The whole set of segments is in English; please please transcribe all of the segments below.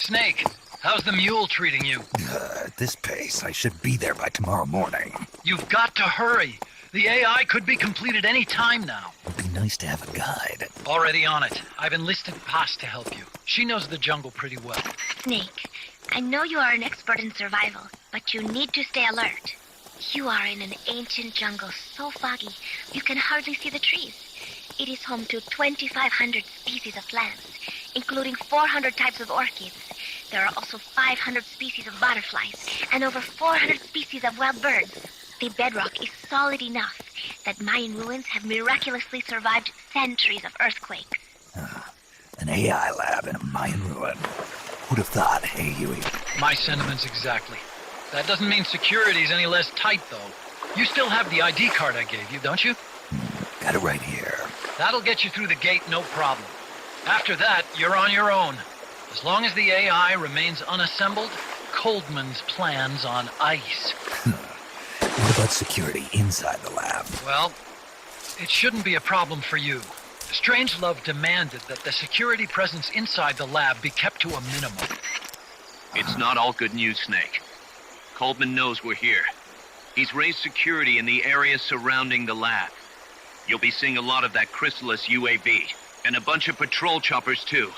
Snake, how's the mule treating you? At this pace, I should be there by tomorrow morning. You've got to hurry. The AI could be completed any time now. It'd be nice to have a guide. Already on it. I've enlisted Paz to help you. She knows the jungle pretty well. Snake, I know you are an expert in survival, but you need to stay alert. You are in an ancient jungle so foggy, you can hardly see the trees. It is home to 2,500 species of plants, including 400 types of orchids. There are also 500 species of butterflies and over 400 species of wild birds. The bedrock is solid enough that Mayan ruins have miraculously survived centuries of earthquakes. An AI lab in a Mayan ruin. Who'd have thought, hey, Huey? My sentiments exactly. That doesn't mean security's any less tight, though. You still have the ID card I gave you, don't you? Got it right here. That'll get you through the gate, no problem. After that, you're on your own. As long as the AI remains unassembled, Coldman's plan's on ice. What about security inside the lab? Well, it shouldn't be a problem for you. Strangelove demanded that the security presence inside the lab be kept to a minimum. It's not all good news, Snake. Coldman knows we're here. He's raised security in the area surrounding the lab. You'll be seeing a lot of that CHRYSALIS UAV, and a bunch of patrol choppers too.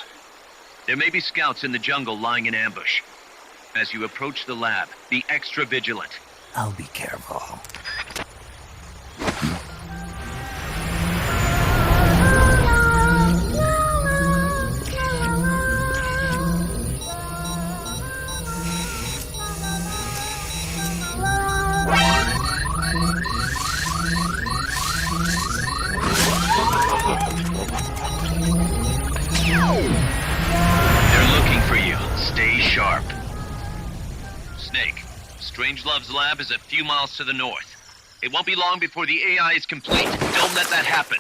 There may be scouts in the jungle lying in ambush. As you approach the lab, be extra vigilant. I'll be careful. Strangelove's lab is a few miles to the north. It won't be long before the AI is complete. Don't let that happen.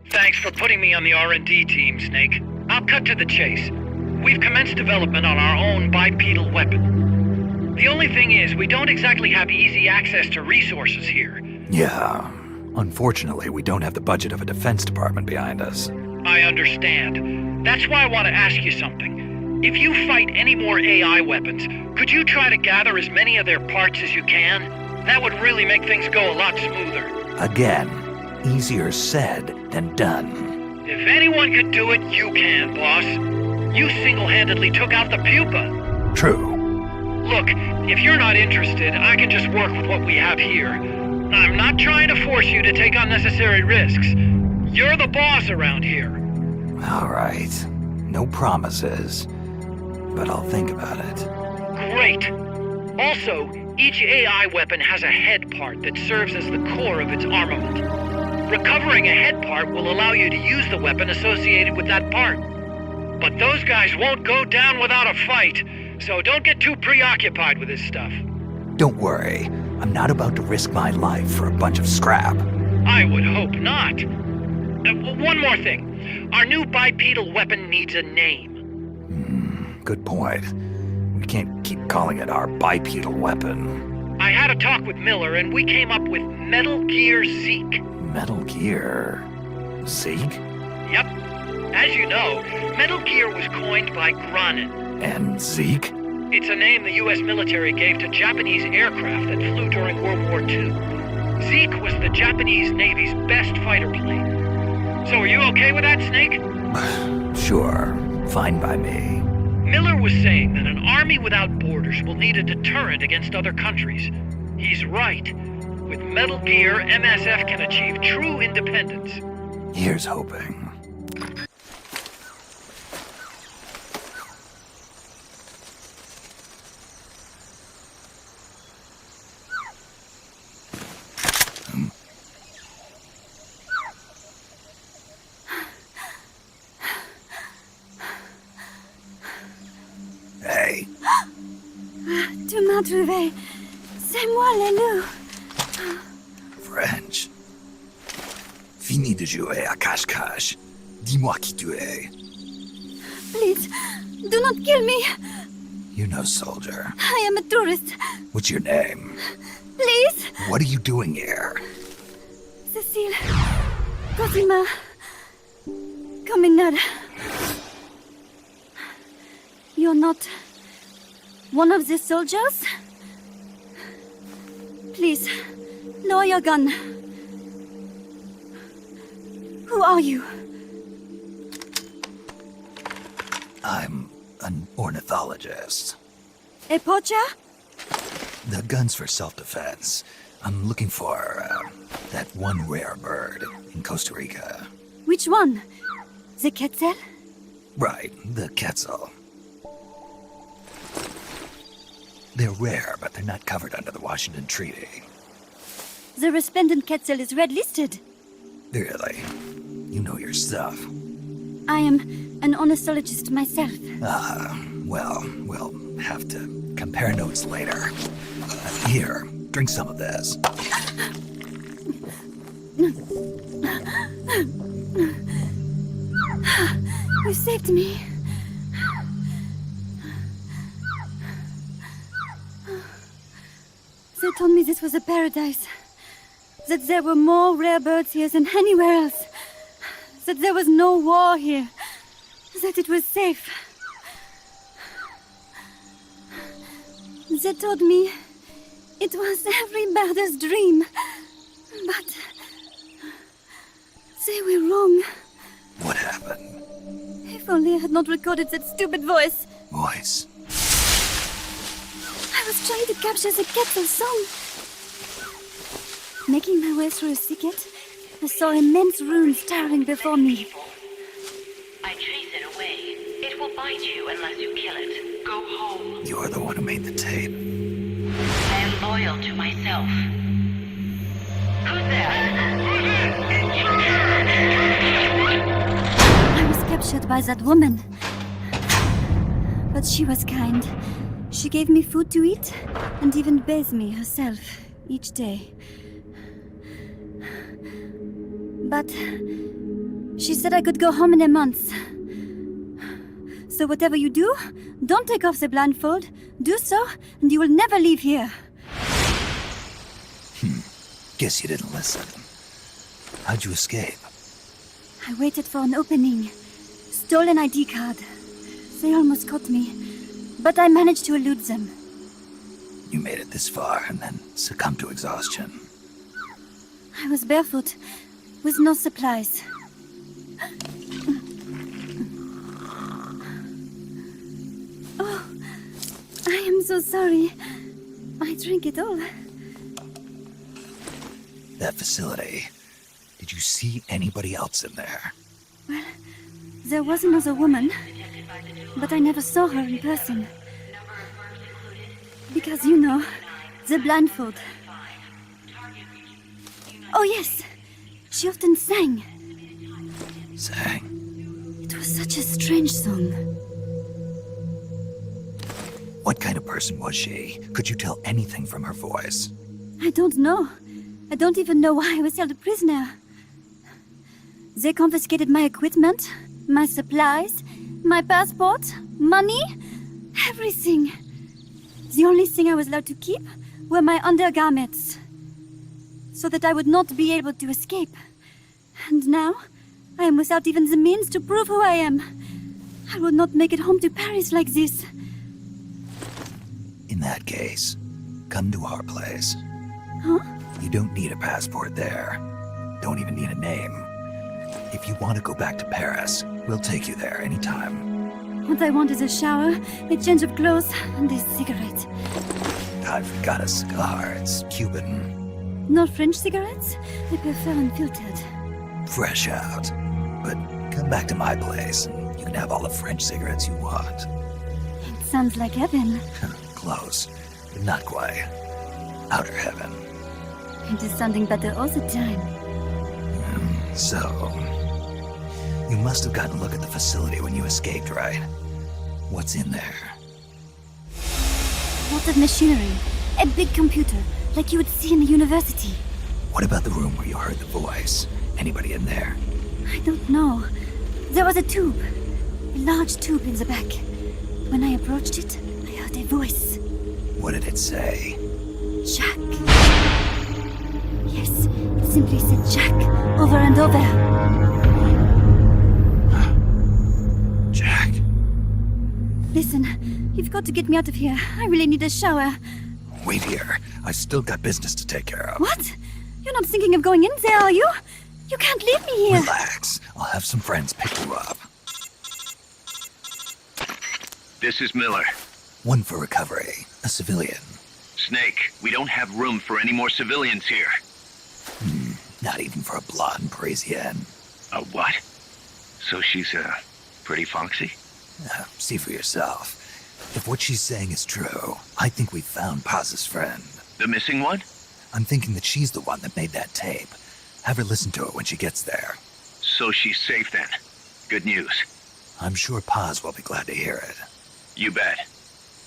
Thanks for putting me on the R&D team, Snake. I'll cut to the chase. We've commenced development on our own bipedal weapon. The only thing is, we don't exactly have easy access to resources here. Yeah. Unfortunately, we don't have the budget of a defense department behind us. I understand. That's why I want to ask you something. If you fight any more AI weapons, could you try to gather as many of their parts as you can? That would really make things go a lot smoother. Again, easier said than done. If anyone could do it, you can, boss. You single-handedly took out the pupa. True. Look, if you're not interested, I can just work with what we have here. I'm not trying to force you to take unnecessary risks. You're the boss around here. All right. No promises. But I'll think about it. Great! Also, each AI weapon has a head part that serves as the core of its armament. Recovering a head part will allow you to use the weapon associated with that part. But those guys won't go down without a fight, so don't get too preoccupied with this stuff. Don't worry. I'm not about to risk my life for a bunch of scrap. I would hope not. One more thing. Our new bipedal weapon needs a name. Good point. We can't keep calling it our bipedal weapon. I had a talk with Miller, and we came up with Metal Gear Zeke. Metal Gear? Zeke? Yep. As you know, Metal Gear was coined by Granin. And Zeke? It's a name the U.S. military gave to Japanese aircraft that flew during World War II. Zeke was the Japanese Navy's best fighter plane. So are you okay with that, Snake? Sure. Fine by me. Miller was saying that an army without borders will need a deterrent against other countries. He's right. With Metal Gear, MSF can achieve true independence. Here's hoping. Hey. Tu m'as trouvé. C'est moi, le loup. French. Fini de jouer à cache-cache. Dis-moi qui tu es. Please, do not kill me. You're no soldier. I am a tourist. What's your name? Please. What are you doing here? Cecile. Cosima. Caminada. You're not one of the soldiers? Please, lower your gun. Who are you? I'm an ornithologist. A poacher? The gun's for self-defense. I'm looking for that one rare bird in Costa Rica. Which one? The quetzal? Right, the quetzal. They're rare, but they're not covered under the Washington Treaty. The resplendent quetzal is red-listed. Really? You know your stuff. I am an ornithologist myself. Well, we'll have to compare notes later. Here, drink some of this. You saved me. They told me this was a paradise. That there were more rare birds here than anywhere else. That there was no war here. That it was safe. They told me it was every birder's dream. But they were wrong. What happened? If only I had not recorded that stupid voice. Voice? I was trying to capture the quetzal song. Making my way through a thicket, I saw immense runes towering before me. I chase it away. It will bite you unless you kill it. Go home. You're the one who made the tape. I am loyal to myself. Who's there? I was captured by that woman. But she was kind. She gave me food to eat and even bathed me herself each day. But she said I could go home in a month. So whatever you do, don't take off the blindfold. Do so, and you will never leave here. Guess you didn't listen. How'd you escape? I waited for an opening. Stole an ID card. They almost caught me, but I managed to elude them. You made it this far and then succumbed to exhaustion. I was barefoot, with no supplies. Oh, I am so sorry. I drank it all. That facility. Did you see anybody else in there? Well, there was another woman, but I never saw her in person. Because, you know, the blindfold. Oh, yes. She often sang. Sang? It was such a strange song. What kind of person was she? Could you tell anything from her voice? I don't know. I don't even know why I was held a prisoner. They confiscated my equipment, my supplies, my passport, money, everything. The only thing I was allowed to keep were my undergarments, so that I would not be able to escape. And now, I am without even the means to prove who I am. I will not make it home to Paris like this. In that case, come to our place. Huh? You don't need a passport there. Don't even need a name. If you want to go back to Paris, we'll take you there anytime. What I want is a shower, a change of clothes, and a cigarette. I've got a cigar. It's Cuban. Not French cigarettes? I prefer unfiltered. Fresh out. But come back to my place, and you can have all the French cigarettes you want. It sounds like heaven. Close, but not quite. Outer heaven. It is sounding better all the time. So, you must have gotten a look at the facility when you escaped, right? What's in there? Lots of machinery. A big computer, like you would see in a university. What about the room where you heard the voice? Anybody in there? I don't know. There was a tube. A large tube in the back. When I approached it, I heard a voice. What did it say? Jack. Yes, it simply said Jack, over and over. Jack. Listen, you've got to get me out of here. I really need a shower. Wait here. I still got business to take care of. What? You're not thinking of going in there, are you? You can't leave me here. Relax. I'll have some friends pick you up. This is Miller. One for recovery. A civilian. Snake, we don't have room for any more civilians here. Not even for a blonde Parisienne. A what? So she's, pretty foxy? See for yourself. If what she's saying is true, I think we found Paz's friend. The missing one? I'm thinking that she's the one that made that tape. Have her listen to it when she gets there. So she's safe then. Good news. I'm sure Paz will be glad to hear it. You bet.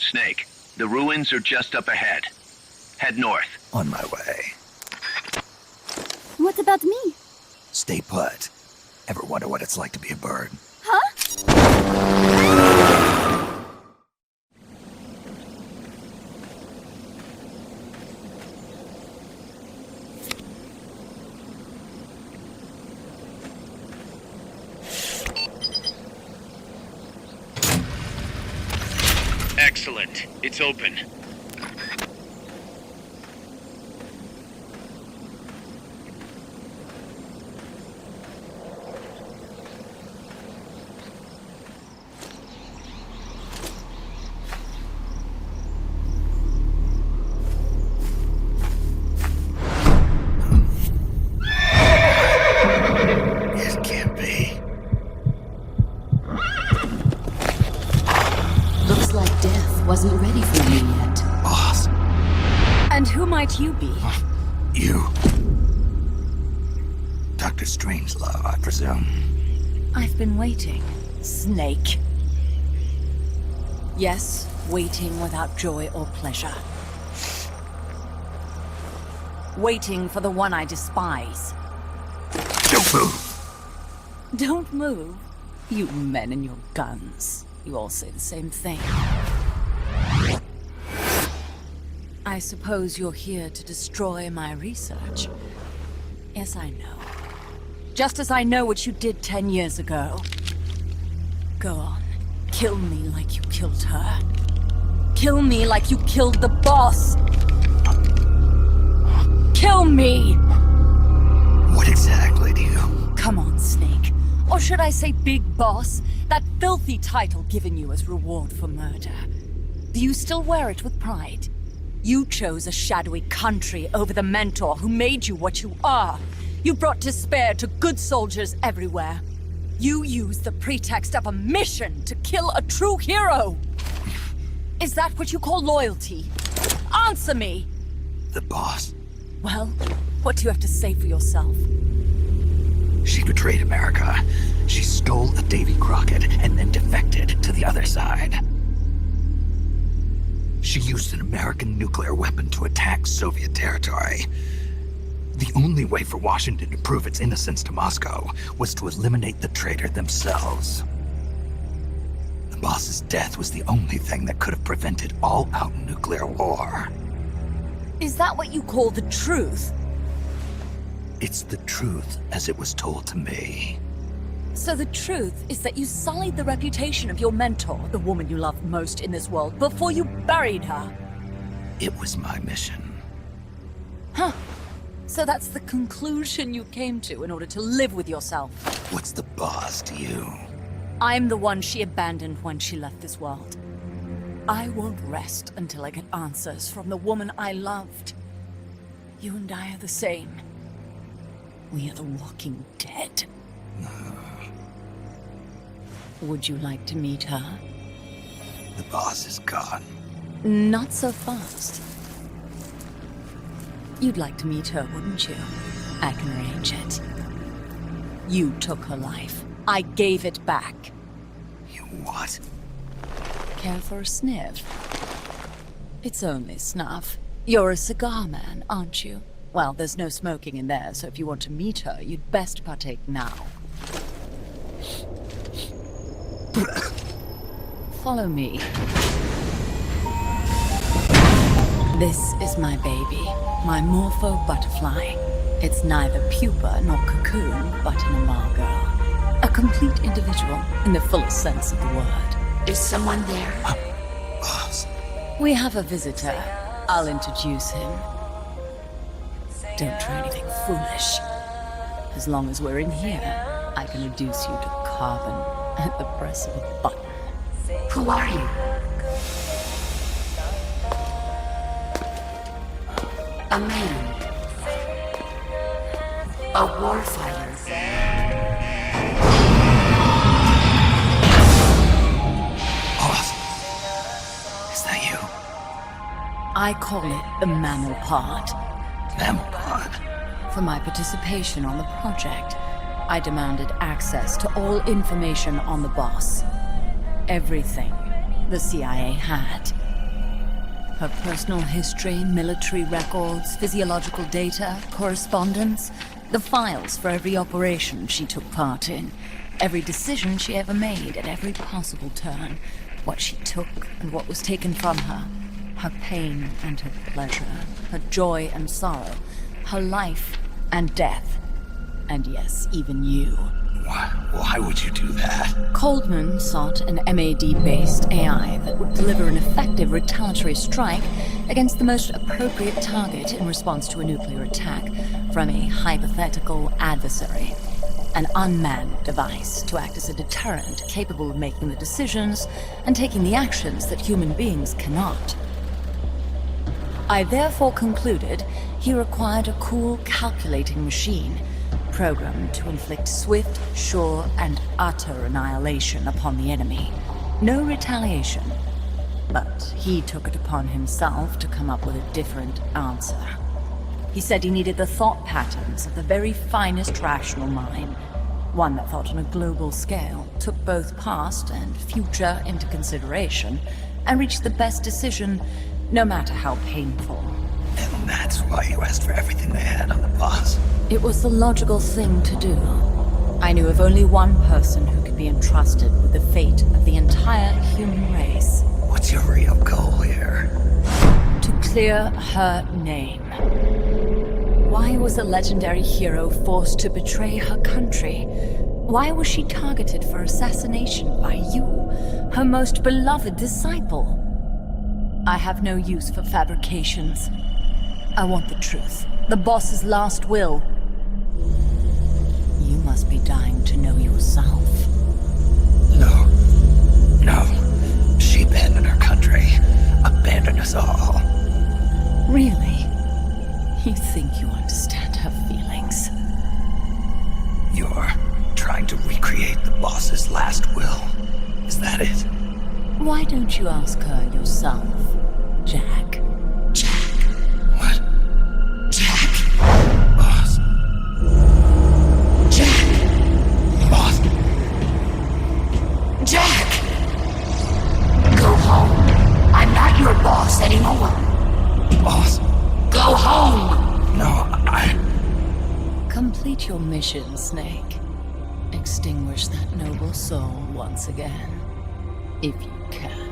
Snake, the ruins are just up ahead. Head north. On my way. What about me? Stay put. Ever wonder what it's like to be a bird? Huh? Excellent. It's open. It can't be. Looks like death wasn't ready for me yet. Boss, And who might you be? you. Dr. Strangelove, I presume. I've been waiting, Snake. Yes, waiting without joy or pleasure. Waiting for the one I despise. Don't move. Don't move. You men and your guns. You all say the same thing. I suppose you're here to destroy my research. Yes, I know. Just as I know what you did 10 years ago. Go on. Kill me like you killed her. Kill me like you killed the boss. Kill me! What exactly do you... Come on, Snake. Or should I say Big Boss? That filthy title given you as reward for murder. Do you still wear it with pride? You chose a shadowy country over the mentor who made you what you are. You brought despair to good soldiers everywhere. You used the pretext of a mission to kill a true hero. Is that what you call loyalty? Answer me! The boss? Well, what do you have to say for yourself? She betrayed America. She stole a Davy Crockett and then defected to the other side. She used an American nuclear weapon to attack Soviet territory. The only way for Washington to prove its innocence to Moscow was to eliminate the traitor themselves. The boss's death was the only thing that could have prevented all-out nuclear war. Is that what you call the truth? It's the truth as it was told to me. So the truth is that you sullied the reputation of your mentor, the woman you loved most in this world, before you buried her. It was my mission. Huh. So that's the conclusion you came to in order to live with yourself. What's the boss to you? I'm the one she abandoned when she left this world. I won't rest until I get answers from the woman I loved. You and I are the same. We are the walking dead. Would you like to meet her? The boss is gone. Not so fast. You'd like to meet her, wouldn't you? I can arrange it. You took her life. I gave it back. You what? Care for a sniff? It's only snuff. You're a cigar man, aren't you? Well, there's no smoking in there, so if you want to meet her, you'd best partake now. Follow me. This is my baby, my morpho butterfly. It's neither pupa nor cocoon, but an amal girl. A complete individual, in the fullest sense of the word. Is someone there? Boss. We have a visitor. I'll introduce him. Don't try anything foolish. As long as we're in here, I can reduce you to carbon at the press of a button. Who are you? A man. A warfighter. Boss. Is that you? I call it the mammal pod. Mammal pod? For my participation on the project, I demanded access to all information on the boss. Everything the CIA had. Her personal history, military records, physiological data, correspondence, the files for every operation she took part in, every decision she ever made at every possible turn, what she took and what was taken from her, her pain and her pleasure, her joy and sorrow, her life and death, and yes, even you. Why would you do that? Coldman sought an MAD-based AI that would deliver an effective retaliatory strike against the most appropriate target in response to a nuclear attack from a hypothetical adversary. An unmanned device to act as a deterrent capable of making the decisions and taking the actions that human beings cannot. I therefore concluded he required a cool, calculating machine programmed to inflict swift, sure, and utter annihilation upon the enemy. No retaliation. But he took it upon himself to come up with a different answer. He said he needed the thought patterns of the very finest rational mind, one that thought on a global scale, took both past and future into consideration, and reached the best decision, no matter how painful. And that's why you asked for everything they had on the boss. It was the logical thing to do. I knew of only one person who could be entrusted with the fate of the entire human race. What's your real goal here? To clear her name. Why was a legendary hero forced to betray her country? Why was she targeted for assassination by you, her most beloved disciple? I have no use for fabrications. I want the truth. The boss's last will. You must be dying to know yourself. No. She abandoned her country. Abandoned us all. Really? You think you understand her feelings? You're trying to recreate the boss's last will. Is that it? Why don't you ask her yourself, Jack? Jack? What? Jack? Boss. Jack! Boss. Jack! Go home. I'm not your boss anymore. Boss. Go home! No, Complete your mission, Snake. Extinguish that noble soul once again. If you can.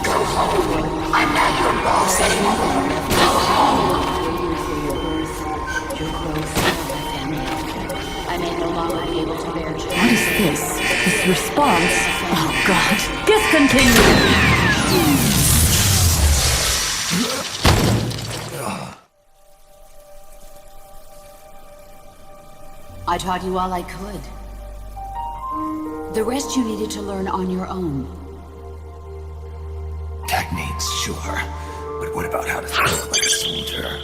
Go home. I'm not your boss anymore. Go home. What is this? This response? Oh God. Discontinue! I taught you all I could. The rest you needed to learn on your own. techniques, sure. But what about how to think like a soldier?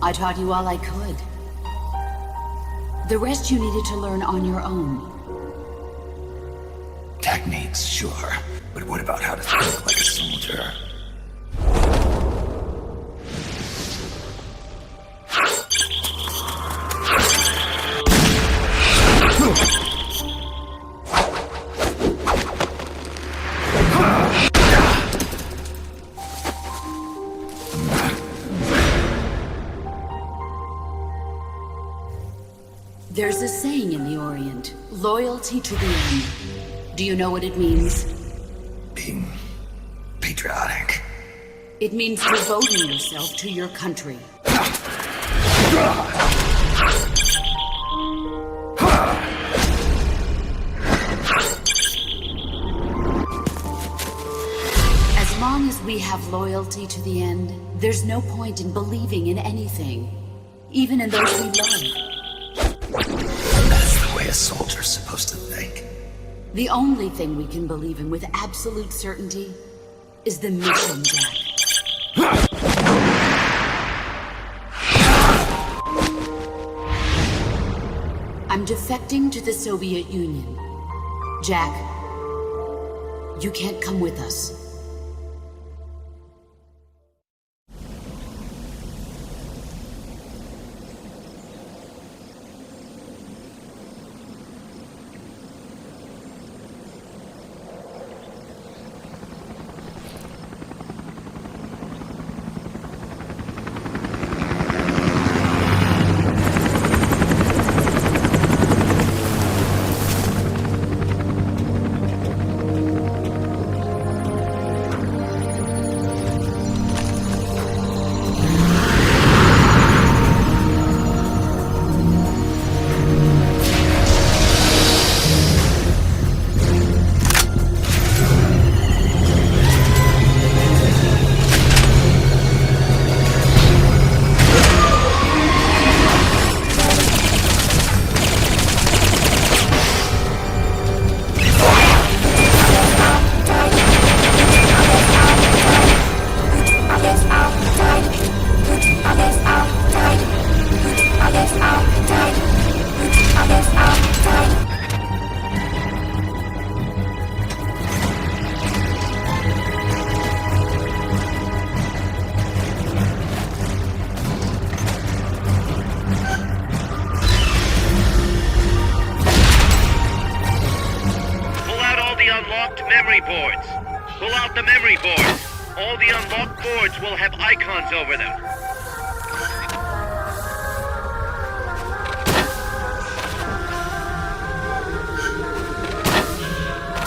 I taught you all I could. The rest you needed to learn on your own. Techniques, sure. But what about how to think like a soldier? There's a saying in the Orient, loyalty to the end. Do you know what it means? Being patriotic. It means devoting yourself to your country. As long as we have loyalty to the end, there's no point in believing in anything, even in those we love. That's the way a soldier's supposed to think. The only thing we can believe in with absolute certainty is the mission, Jack. I'm defecting to the Soviet Union. Jack, you can't come with us. Memory boards. Pull out the memory boards. All the unlocked boards will have icons over them.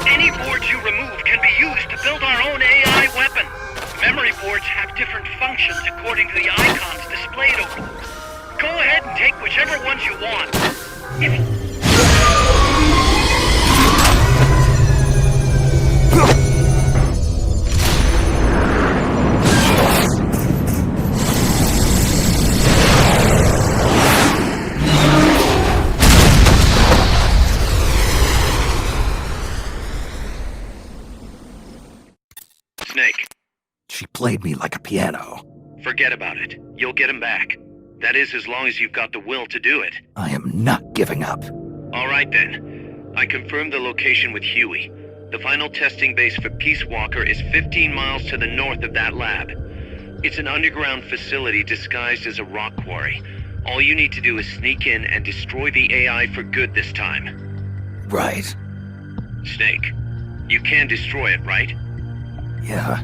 Any boards you remove can be used to build our own AI weapon. Memory boards have different functions according to the icons displayed over them. Go ahead and take whichever ones you want. Snake. She played me like a piano. Forget about it. You'll get him back. That is, as long as you've got the will to do it. I am not giving up. All right, then. I confirmed the location with Huey. The final testing base for Peace Walker is 15 miles to the north of that lab. It's an underground facility disguised as a rock quarry. All you need to do is sneak in and destroy the AI for good this time. Right. Snake, you can destroy it, right? Yeah.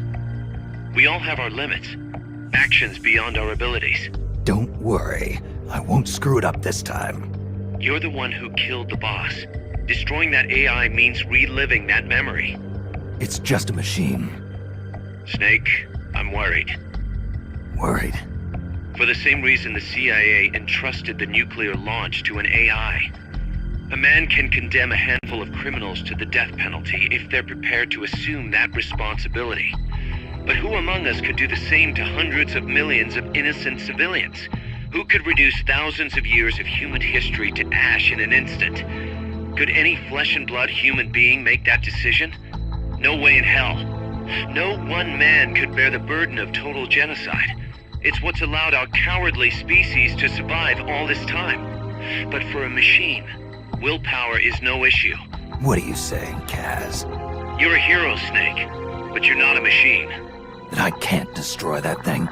We all have our limits. Actions beyond our abilities. Don't worry. I won't screw it up this time. You're the one who killed the boss. Destroying that AI means reliving that memory. It's just a machine. Snake, I'm worried. Worried? For the same reason the CIA entrusted the nuclear launch to an AI. A man can condemn a handful of criminals to the death penalty if they're prepared to assume that responsibility. But who among us could do the same to hundreds of millions of innocent civilians? Who could reduce thousands of years of human history to ash in an instant? Could any flesh and blood human being make that decision? No way in hell. No one man could bear the burden of total genocide. It's what's allowed our cowardly species to survive all this time. But for a machine, willpower is no issue. What are you saying, Kaz? You're a hero, Snake, but you're not a machine. That I can't destroy that thing?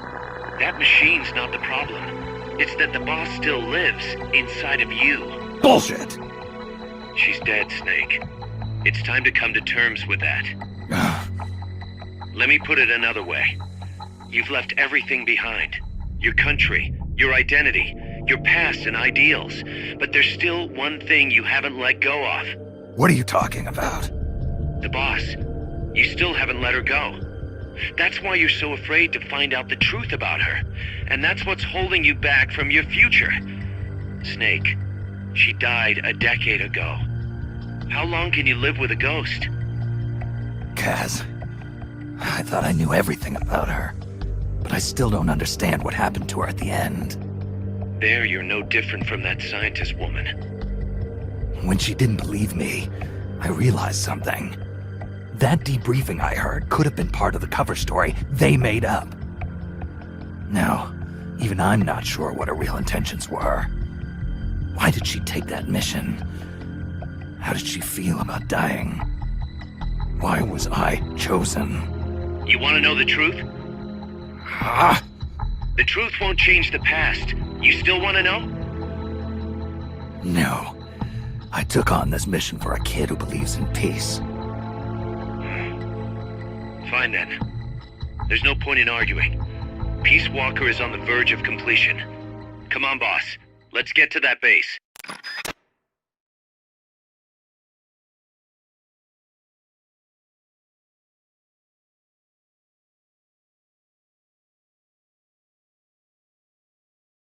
That machine's not the problem. It's that the boss still lives inside of you. Bullshit! She's dead, Snake. It's time to come to terms with that. Let me put it another way. You've left everything behind. Your country, your identity, your past and ideals. But there's still one thing you haven't let go of. What are you talking about? The boss. You still haven't let her go. That's why you're so afraid to find out the truth about her. And that's what's holding you back from your future. Snake, she died a decade ago. How long can you live with a ghost? Kaz, I thought I knew everything about her, but I still don't understand what happened to her at the end. There, you're no different from that scientist woman. When she didn't believe me, I realized something. That debriefing I heard could have been part of the cover story they made up. Now, even I'm not sure what her real intentions were. Why did she take that mission? How did she feel about dying? Why was I chosen? You want to know the truth? Ah! The truth won't change the past. You still want to know? No. I took on this mission for a kid who believes in peace. Fine then. There's no point in arguing. Peace Walker is on the verge of completion. Come on, boss. Let's get to that base.